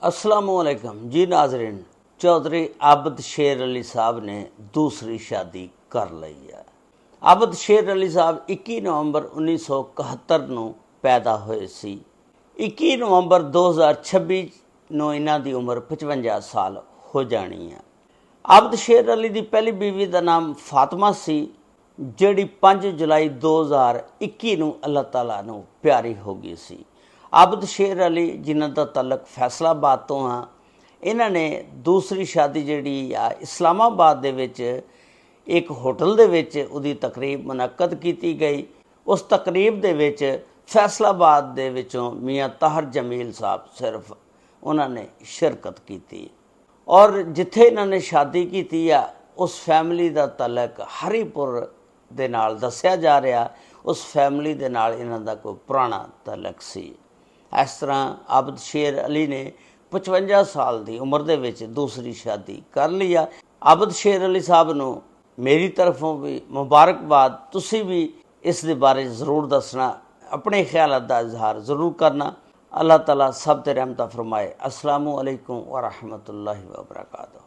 अस्सलामुअलैकुम जी नाजरीन। चौधरी आबद शेर अली साहब ने दूसरी शादी कर ली है। आबद शेर अली साहब 21 नवंबर 1971 ਨੂੰ पैदा ਹੋਏ ਸੀ। 21 ਨਵੰਬਰ 2026 ਨੂੰ ਇਹਨਾਂ ਦੀ ਉਮਰ 55 ਸਾਲ ਹੋ ਜਾਣੀ ਹੈ। ਆਬਦ ਸ਼ੇਰ ਅਲੀ ਦੀ ਪਹਿਲੀ ਬੀਵੀ ਦਾ ਨਾਮ ਫਾਤਮਾ ਸੀ, ਜਿਹੜੀ 5 ਜੁਲਾਈ 2021 ਨੂੰ ਅੱਲਾਹ ਤਾਲਾ ਨੂੰ ਪਿਆਰੀ ਹੋ ਗਈ ਸੀ। ਆਬਦ ਸ਼ੇਰ ਅਲੀ ਜਿਨ੍ਹਾਂ ਦਾ ਤਲਕ ਫੈਸਲਾਬਾਦ ਤੋਂ ਆ, ਇਹਨਾਂ ਨੇ ਦੂਸਰੀ ਸ਼ਾਦੀ ਜਿਹੜੀ ਆ ਇਸਲਾਮਾਬਾਦ ਦੇ ਵਿੱਚ ਇੱਕ ਹੋਟਲ ਦੇ ਵਿੱਚ ਉਹਦੀ ਤਕਰੀਬ ਮੁਨੱਕਦ ਕੀਤੀ ਗਈ। ਉਸ ਤਕਰੀਬ ਦੇ ਵਿੱਚ ਫੈਸਲਾਬਾਦ ਦੇ ਵਿੱਚੋਂ ਮੀਆਂ ਤਾਹਰ ਜਮੀਲ ਸਾਹਿਬ ਸਿਰਫ ਉਹਨਾਂ ਨੇ ਸ਼ਿਰਕਤ ਕੀਤੀ। ਔਰ ਜਿੱਥੇ ਇਹਨਾਂ ਨੇ ਸ਼ਾਦੀ ਕੀਤੀ ਆ ਉਸ ਫੈਮਿਲੀ ਦਾ ਤਲਕ ਹਰੀਪੁਰ ਦੇ ਨਾਲ ਦੱਸਿਆ ਜਾ ਰਿਹਾ। ਉਸ ਫੈਮਿਲੀ ਦੇ ਨਾਲ ਇਹਨਾਂ ਦਾ ਕੋਈ ਪੁਰਾਣਾ ਤਲਕ ਸੀ। ਇਸ ਤਰ੍ਹਾਂ ਆਬਦ ਸ਼ੇਰ ਅਲੀ ਨੇ 55 ਸਾਲ ਦੀ ਉਮਰ ਦੇ ਵਿੱਚ ਦੂਸਰੀ ਸ਼ਾਦੀ ਕਰ ਲਈ ਆ। ਆਬਦ ਸ਼ੇਰ ਅਲੀ ਸਾਹਿਬ ਨੂੰ ਮੇਰੀ ਤਰਫੋਂ ਵੀ ਮੁਬਾਰਕਬਾਦ। ਤੁਸੀਂ ਵੀ ਇਸ ਦੇ ਬਾਰੇ ਜ਼ਰੂਰ ਦੱਸਣਾ, ਆਪਣੇ ਖਿਆਲਾਂ ਦਾ ਇਜ਼ਹਾਰ ਜ਼ਰੂਰ ਕਰਨਾ। अल्लाह ताला सब ते रहमत फरमाए। अस्सलामु अलैकुम व रहमतुल्लाहि व बरकातहू।